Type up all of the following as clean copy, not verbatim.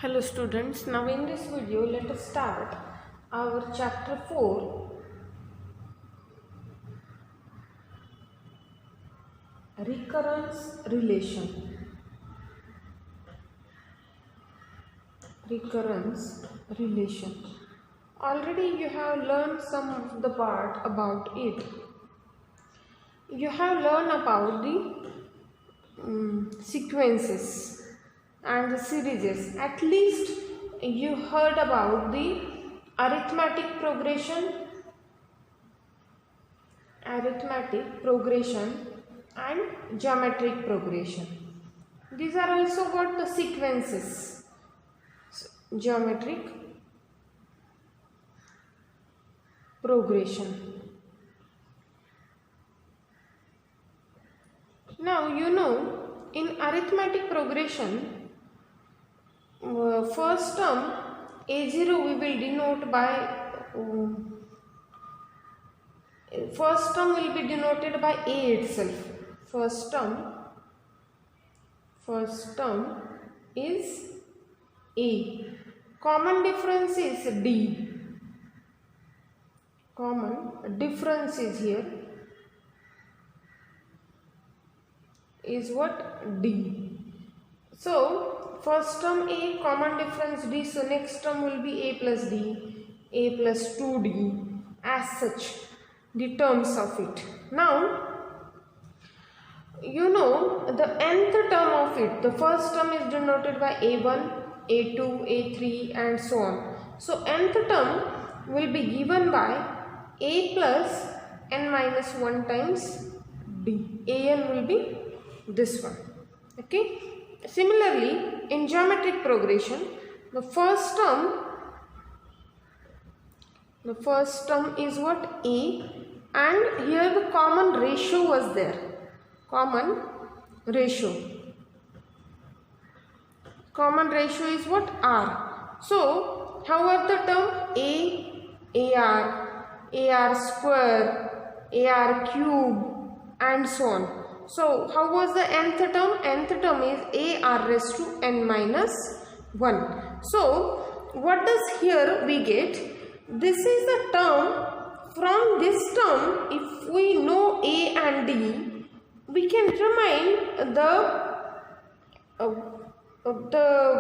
Hello students, now in this video let us start our chapter 4, recurrence relation. Recurrence relation. Already you have learned some of the part about it. You have learned about the sequences and the series. At least you heard about the arithmetic progression and geometric progression. These are also what the sequences. Geometric progression. Now you know in arithmetic progression, first term A0 we will denote by first term will be denoted by A itself. First term is A. Common difference is D. Common difference is here is what? D. So first term A, common difference D, so next term will be A plus D, A plus 2D, as such the terms of it. Now you know the nth term of it, the first term is denoted by A1, A2, A3 and so on. So nth term will be given by A plus n minus 1 times D. An will be this one. Okay. Similarly, in geometric progression, the first term is what? A, and here the common ratio was there. Common ratio is what? R. So, how are the term? AR square, AR cube and so on. So, how was the nth term? Nth term is AR raised to n minus 1. So, what does here we get? This is the term. From this term, if we know A and D, we can determine the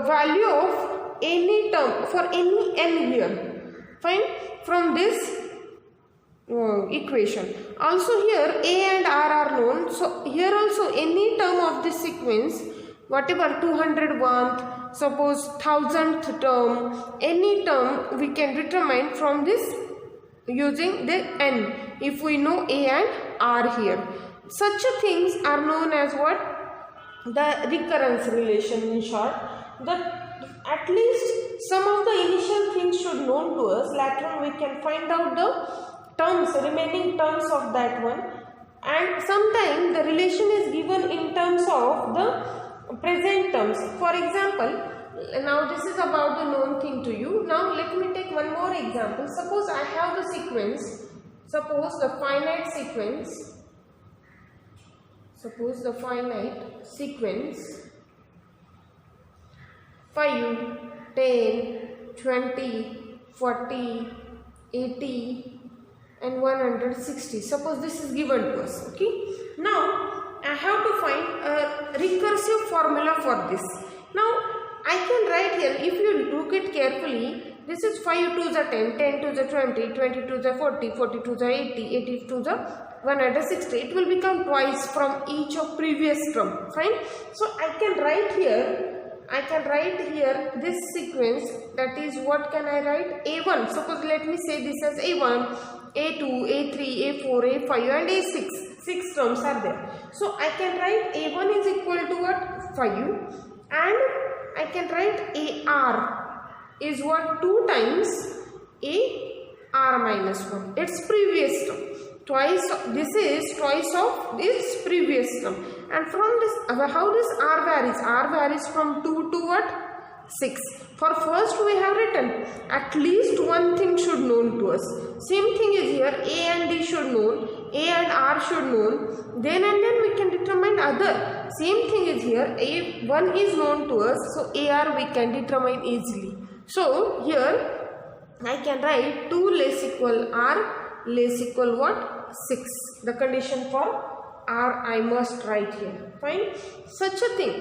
value of any term for any n here. Fine. From this equation. Also here A and R are known. So here also any term of this sequence, whatever 201th, suppose 1000th term, any term we can determine from this using the n if we know A and R here. Such things are known as what? The recurrence relation in short. At least some of the initial things should known to us. Later on we can find out the terms, remaining terms of that one, and sometimes the relation is given in terms of the present terms. For example, now this is about the known thing to you. Now let me take one more example. Suppose I have the sequence, suppose the finite sequence 5, 10, 20, 40, 80 and 160. Suppose this is given to us. Okay. Now I have to find a recursive formula for this. Now I can write here, if you look it carefully, this is 5 to the 10, 10 to the 20, 20 to the 40, 40 to the 80, 80 to the 160. It will become twice from each of previous term. Fine. So I can write here this sequence, that is what can I write? A1. Suppose let me say this as A1, A2, A3, A4, A5 and A6. 6 terms are there. So I can write A1 is equal to what? 5, and I can write AR is what? 2 times AR minus 1. It's previous term. This is twice of this previous term. And from this, how this R varies? R varies from 2 to what? 6. For first we have written, at least one thing should known to us. Same thing is here, A and D should known. A and R should known, then and then we can determine other. Same thing is here, A1 is known to us, so AR we can determine easily. So here I can write 2 less equal R less equal what? 6. The condition for R I must write here. Fine. Such a thing.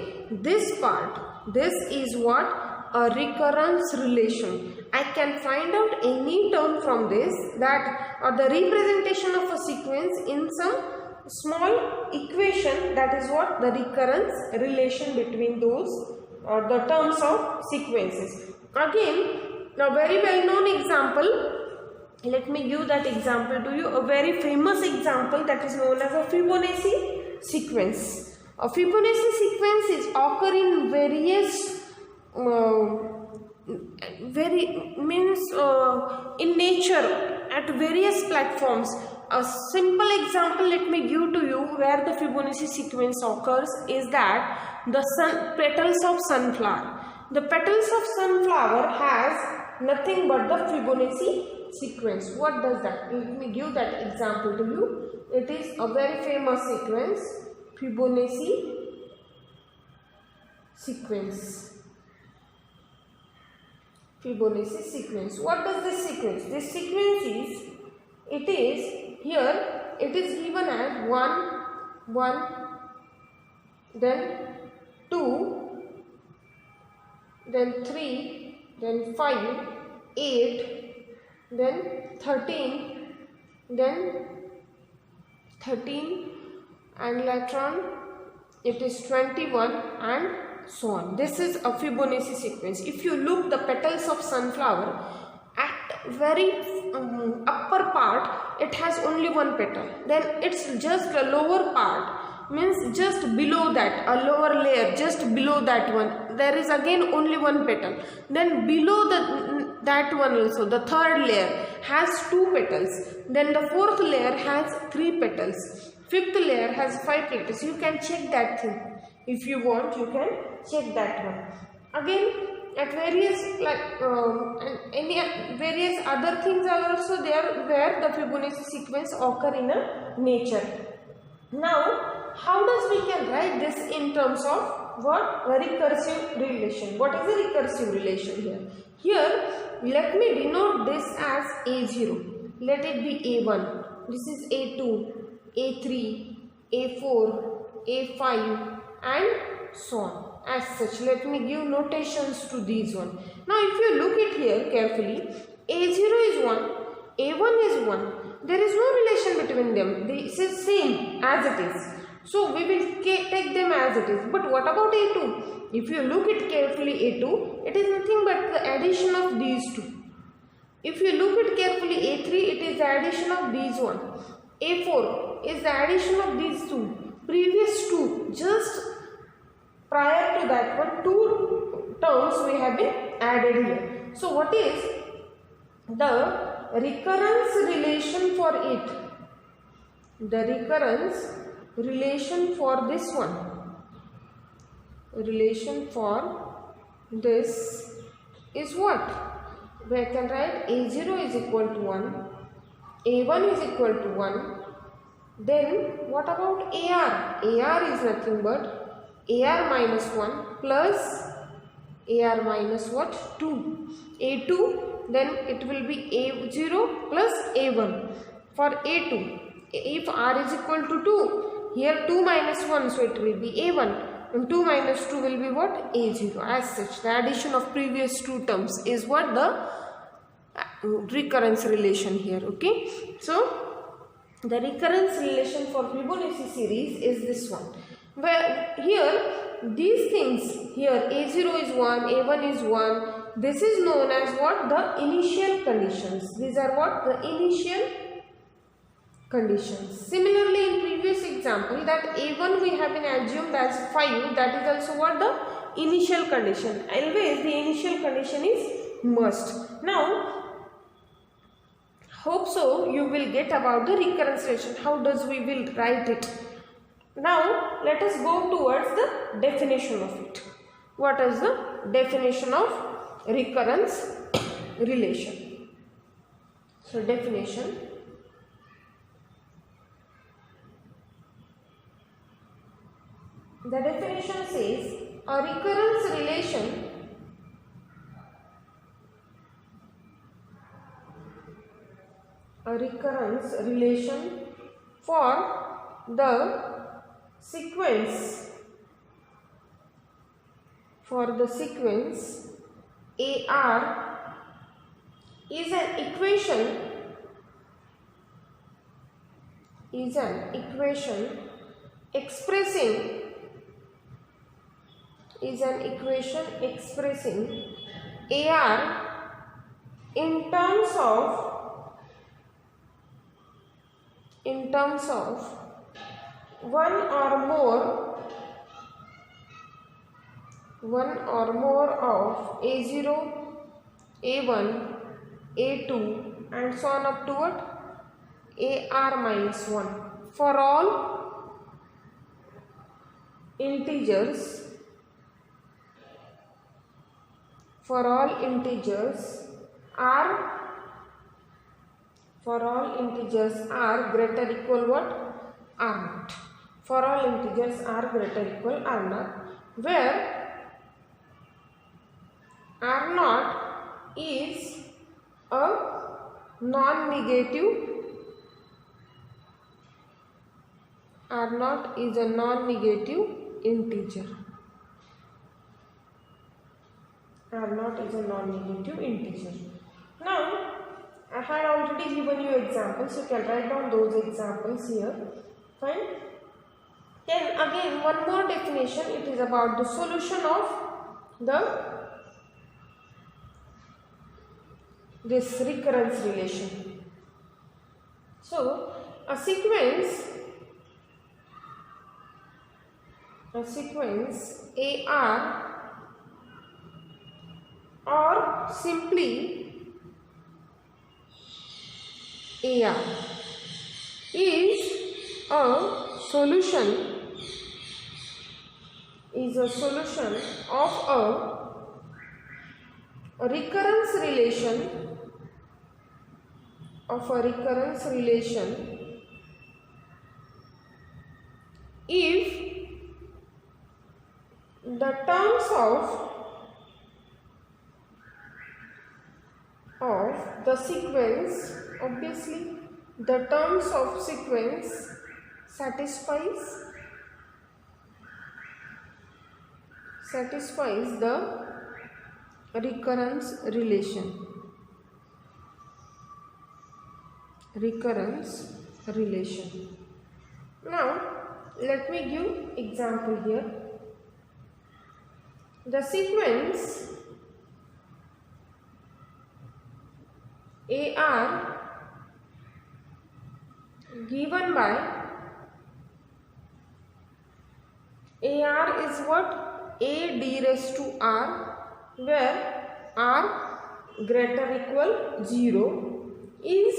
This part, this is what? A recurrence relation. I can find out any term from this, that or the representation of a sequence in some small equation, that is what? The recurrence relation between those the terms of sequences. Again, a very well known example. Let me give that example to you. A very famous example that is known as a Fibonacci sequence. A Fibonacci sequence is occur in various in nature at various platforms. A simple example let me give to you where the Fibonacci sequence occurs is that the petals of sunflower. The petals of sunflower has nothing but the Fibonacci sequence. What does that? Let me give that example to you. It is a very famous sequence, Fibonacci sequence. Fibonacci sequence. What does this sequence? This sequence is, it is here, it is given as 1, 1, then 2, then 3, then 5, 8, then 13, then 13, and later on it is 21 and so on. This is a Fibonacci sequence. If you look the petals of sunflower, at very upper part it has only one petal, then it's just a lower part, means just below that, a lower layer just below that one, there is again only one petal, then below that one also the third layer has 2 petals, then the fourth layer has 3 petals, fifth layer has 5 petals. You can check that thing. If you want, you can check that one. Again, at various various other things are also there where the Fibonacci sequence occur in a nature. Now, how does we can write this in terms of what? A recursive relation. What is a recursive relation here? Here, let me denote this as A0. Let it be A1. This is A2, A3, A4, A5 and so on. As such, let me give notations to these one. Now, if you look at here carefully, A0 is 1, A1 is 1. There is no relation between them. This is same as it is. So, we will take them as it is. But what about A2? If you look at carefully A2, it is nothing but the addition of these two. If you look at carefully A3, it is the addition of these one. A4 is the addition of these two. Previous two, just prior to that one, 2 terms we have been added here. So, what is the recurrence relation for it? The recurrence relation for this one, relation for this is what? We can write A0 is equal to 1, A1 is equal to 1. Then what about AR? AR is nothing but AR minus 1 plus AR minus what? 2. A2, then it will be A0 plus A1. For A2, if R is equal to 2, here 2 minus 1, so it will be A1. And 2 minus 2 will be what? A0. As such, the addition of previous 2 terms is what? The recurrence relation here. Okay. So, the recurrence relation for Fibonacci series is this one. Where here, these things, here A0 is 1, A1 is 1. This is known as what? The initial conditions. These are what? The initial conditions. Similarly, in previous example, that A1 we have been assumed as 5. That is also what? The initial condition. Always the initial condition is must. Now, hope so you will get about the recurrence relation. How does we will write it? Now, let us go towards the definition of it. What is the definition of recurrence relation? So, definition. The definition says a recurrence relation for the sequence AR is an equation expressing AR in terms of one or more of A0, A1, A2 and so on up to what? AR minus 1 for all integers are greater equal what? R naught. For all integers are greater equal R naught, where R naught is a non-negative integer. Now, I had already given you examples. You can write down those examples here. Fine. Then again, one more definition. It is about the solution of this recurrence relation. So, a sequence AR or simply AR is a solution of a recurrence relation if the terms of the sequence, obviously the terms of sequence satisfies the recurrence relation. Now let me give example here. The sequence AR given by AR is what? A d raised to R, where R greater equal 0 is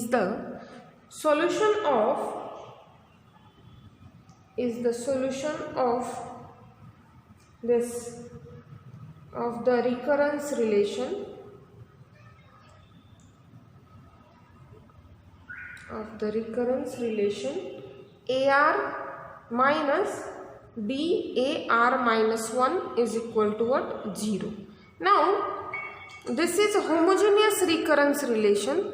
the solution of the recurrence relation AR minus DAR minus 1 is equal to what? 0. Now, this is a homogeneous recurrence relation.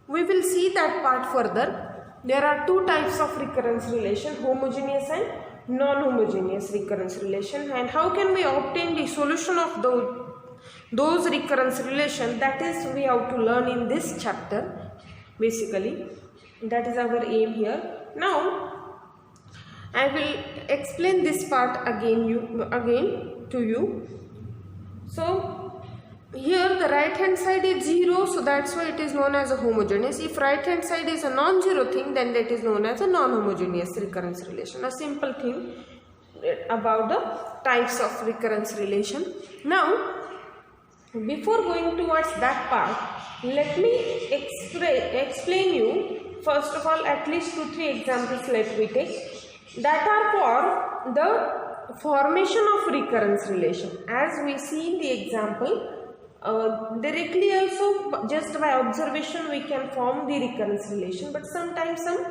We will see that part further. There are two types of recurrence relation, homogeneous and non-homogeneous recurrence relation. And how can we obtain the solution of those recurrence relation? That is, we have to learn in this chapter, basically. That is our aim here. Now, I will explain this part again to you. So, here the right hand side is 0, so that's why it is known as a homogeneous. If right hand side is a non-zero thing, then that is known as a non-homogeneous recurrence relation. A simple thing about the types of recurrence relation. Now, before going towards that part, let me explain you first of all at least 2-3 examples let me take that are for the formation of recurrence relation. As we see in the example, directly also just by observation we can form the recurrence relation, but sometimes some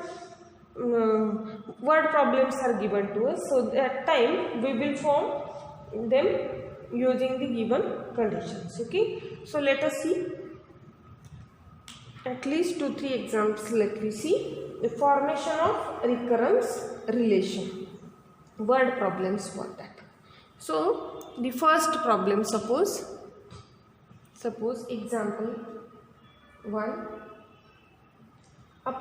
word problems are given to us. So that time we will form them using the given conditions. Okay, so let us see at least 2-3 examples. Let me see the formation of recurrence relation, word problems for that. So the first problem, suppose example 1, a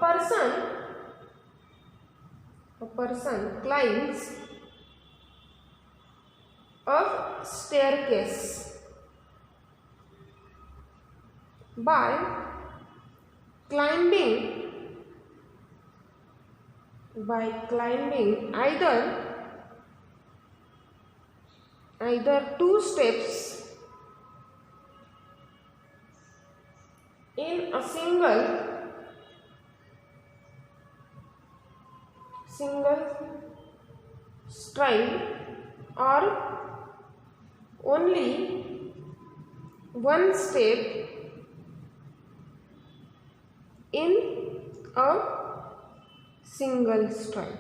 person climbs a staircase by climbing either 2 steps in a single stride, or only 1 step in a single stride.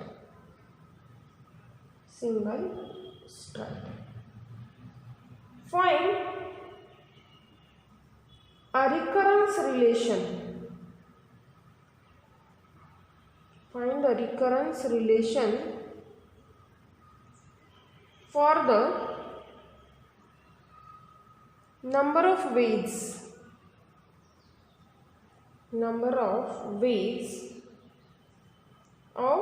Find a recurrence relation. Find a recurrence relation for the number of ways of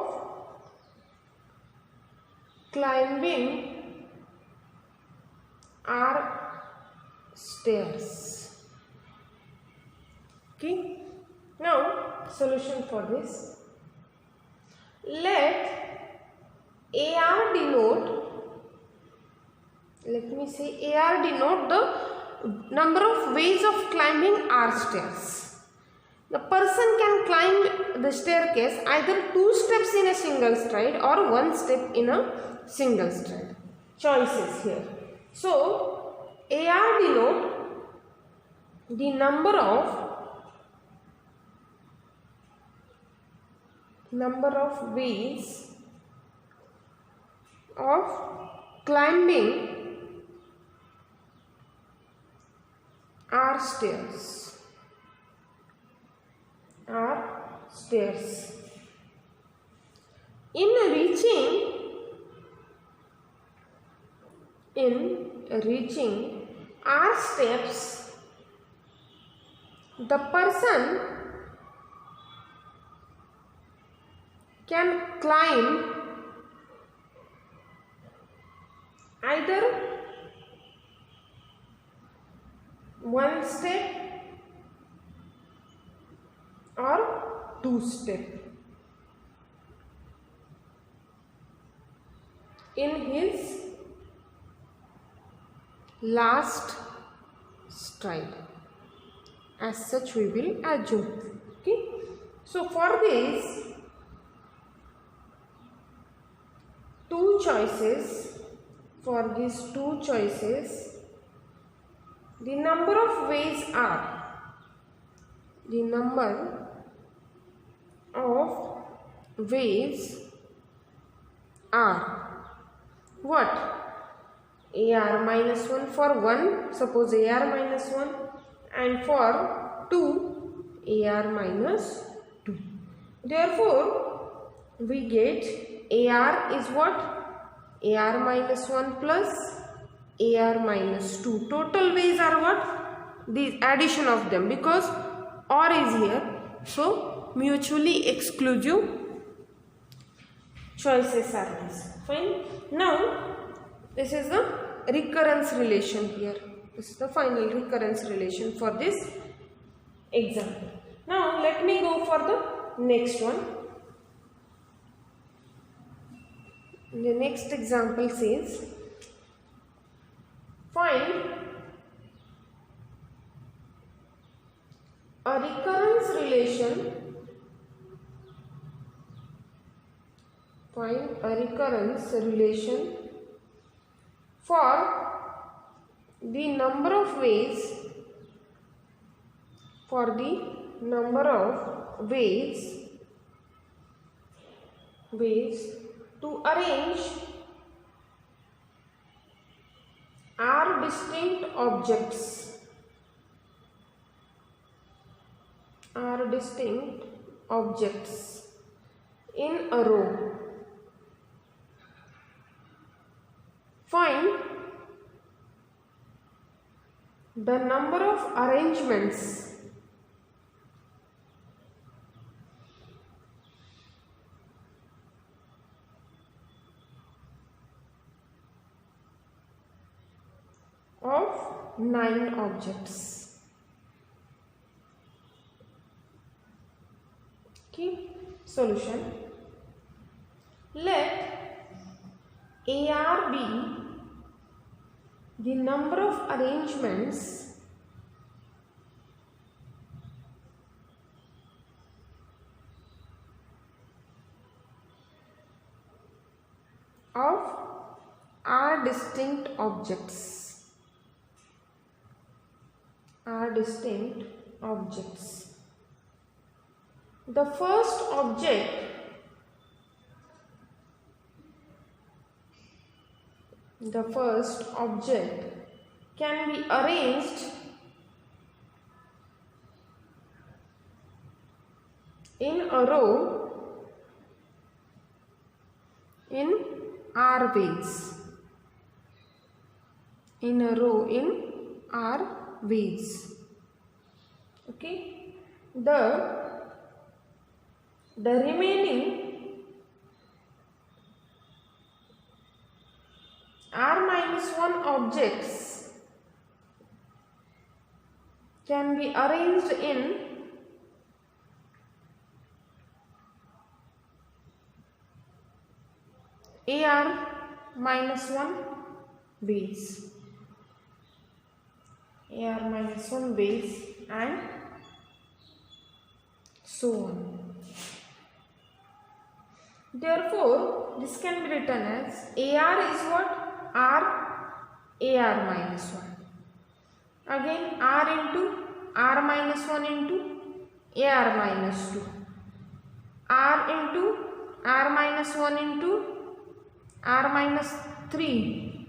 climbing our stairs. Okay, now solution for this. Let AR denote, let me say AR denote the number of ways of climbing our stairs. The person can climb the staircase either 2 steps in a single stride or 1 step in a single stride. Choices here. So AR denote the number of ways of climbing our stairs. In reaching our steps, the person can climb either 1 step or 2 steps in his last stride. As such we will assume. Okay, so for this 2 choices, the number of ways are what? AR minus 1 for 1, suppose AR minus 1, and for 2 AR minus 2. Therefore we get AR is what? AR minus 1 plus AR minus 2. Total ways are what? The addition of them, because OR is here. So mutually exclusive choices are these. Fine. Now this is the recurrence relation here. This is the final recurrence relation for this example. Now let me go for the next one. The next example says, find a recurrence relation. Find a recurrence relation for the number of ways ways to arrange r distinct objects in a row. Find the number of arrangements of 9 objects. Okay, solution. Let AR be the number of arrangements of r distinct objects. The first object can be arranged in a row in r ways. Okay, the remaining r minus 1 objects can be arranged in ar minus 1 ways. And so on. Therefore, this can be written as AR is what? AR minus 1. Again, R into R minus 1 into AR minus 2. R into R minus 1 into R minus 3.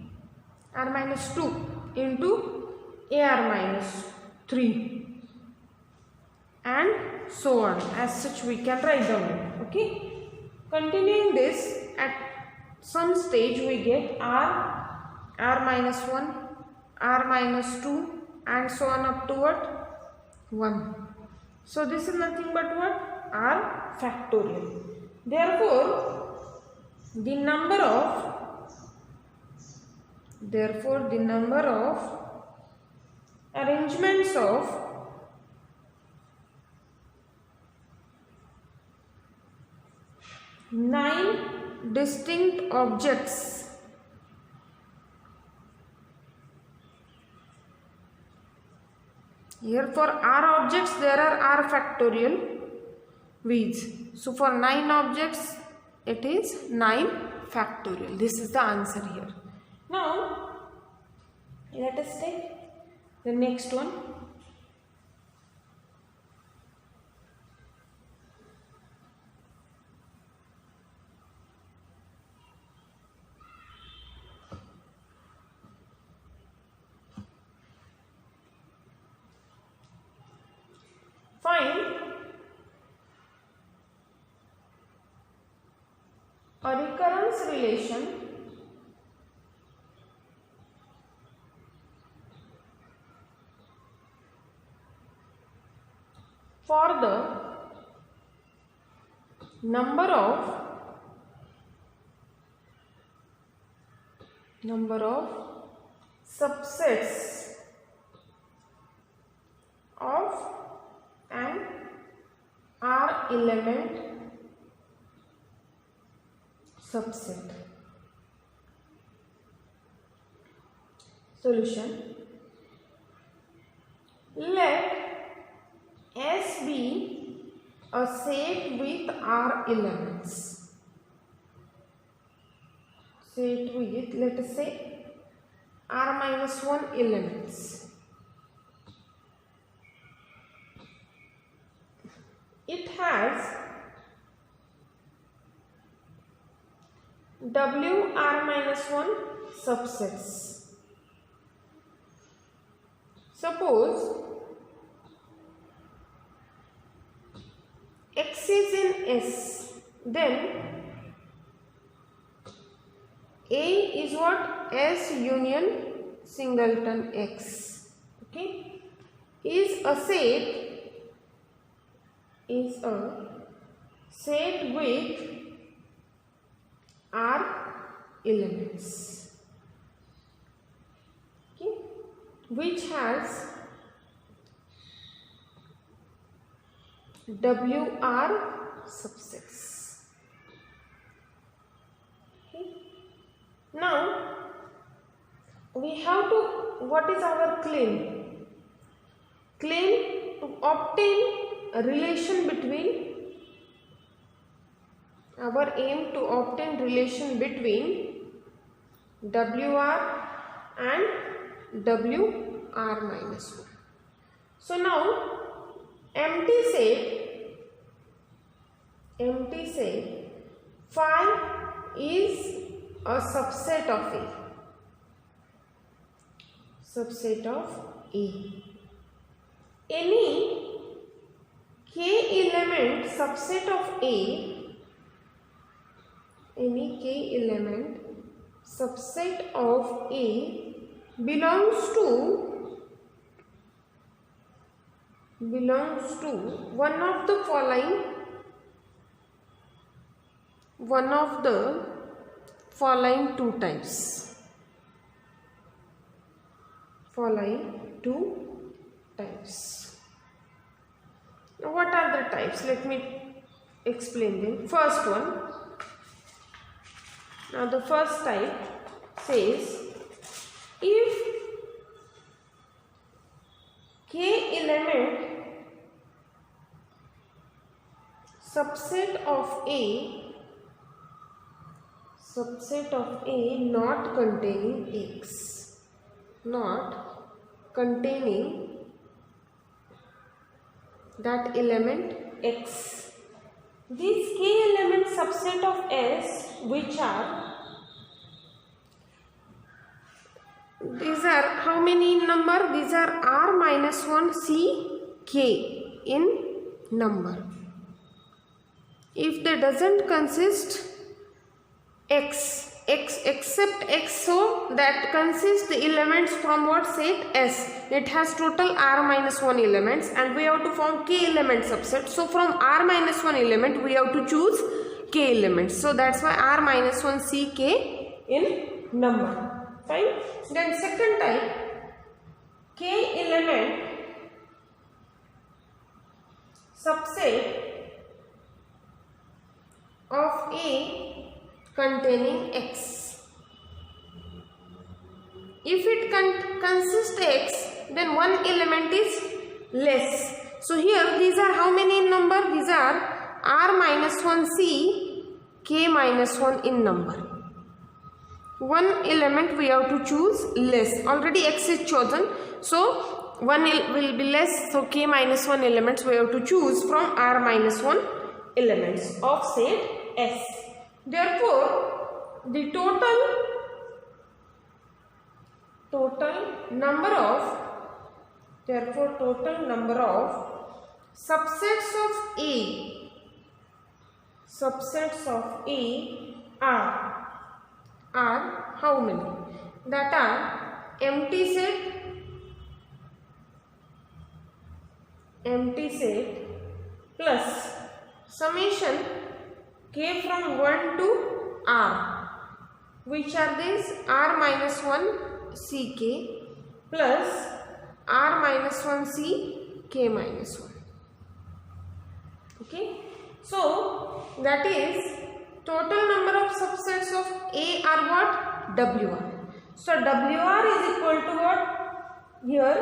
R minus 2 into AR minus 3. And so on. As such, we can write down it. Okay. Continuing this, at some stage we get R minus 1, R minus 2 and so on up to what? 1. So this is nothing but what? R factorial. Therefore, the number of arrangements of nine distinct objects here. For r objects there are r factorial ways. So for 9 objects it is 9 factorial. This is the answer here. Now let us take the next one. Find a recurrence relation for the number of subsets of an R element subset. Solution. Let S be a set with R elements. Set with, let us say, R minus 1 elements. It has W r minus 1 subsets. Suppose X is in S, then A is what? S union singleton X. Okay, is a set with R elements, okay, which has WR subsets. Okay. Now we have to, what is our claim? Claim to obtain a relation between, our aim to obtain relation between WR and WR minus 1. So now empty set phi is a subset of A. Subset of A. Any k element subset of A, any k element subset of A belongs to one of the following two types. Now what are the types? Let me explain them. First one. Now the first type says, if k element subset of A not containing X, not containing that element X. These k element subset of S, which are, these are how many in number? These are R minus 1 C K in number. If they doesn't consist X except X, so that consists the elements from what set S. It has total R minus 1 elements and we have to form k element subset. So from R minus 1 element we have to choose k elements. So that's why R minus 1 C K in number. Fine. Then second type, k element subset of A containing X. If it consists X, then one element is less. So here these are how many in number? These are R minus 1 C K minus 1 in number. One element we have to choose less. Already X is chosen, so one will be less. So K minus 1 elements we have to choose from R minus 1 elements of set S. Therefore, the total number of subsets of A are how many? That are empty set plus summation k from 1 to R, which are these? R minus 1 Ck plus R minus 1 C K minus 1. Okay, so that is total number of subsets of A are what? WR. So WR is equal to what? Here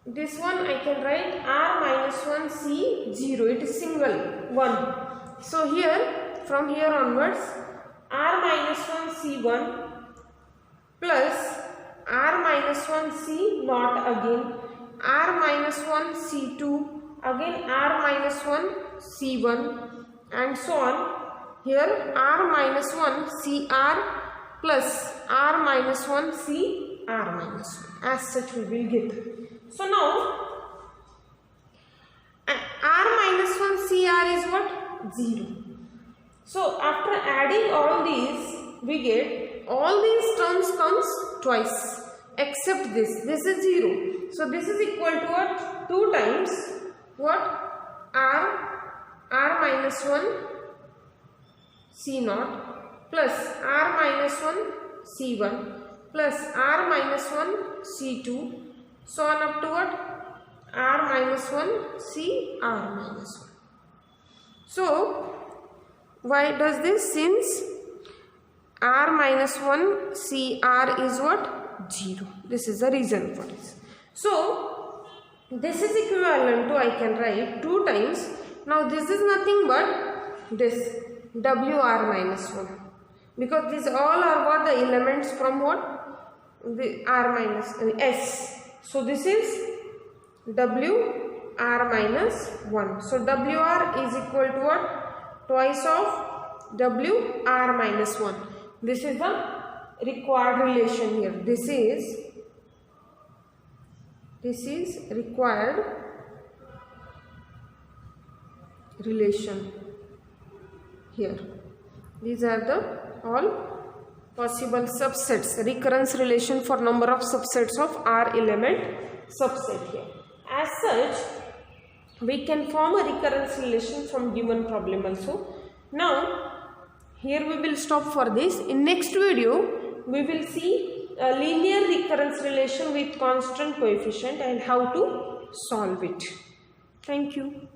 this one I can write R minus 1 C 0. It is single 1. So here from here onwards R minus 1 C1 plus R minus 1 C naught again, R minus 1 C2 again, R minus 1 C1 and so on. Here r minus 1 CR plus r minus 1 CR minus 1, as such we will get. So now r minus 1 CR is what? 0. So after adding all these, we get all these terms comes twice except this. This is 0. So this is equal to what? 2 times what? R minus 1 C naught plus r minus 1 C1 plus r minus 1 C2, so on up to what? R minus 1 CR minus 1. So why does this? Since r minus 1 CR is what? 0. This is the reason for this. So this is equivalent to, I can write 2 times. Now this is nothing but this WR minus 1, because these all are what? The elements from what? The R minus S. So this is WR minus 1. So WR is equal to what? Twice of WR minus 1. This is the required relation here. This is required relation here. These are the all possible subsets, recurrence relation for number of subsets of R element subset here. As such, we can form a recurrence relation from given problem also. Now here we will stop for this. In next video we will see a linear recurrence relation with constant coefficient and how to solve it. Thank you.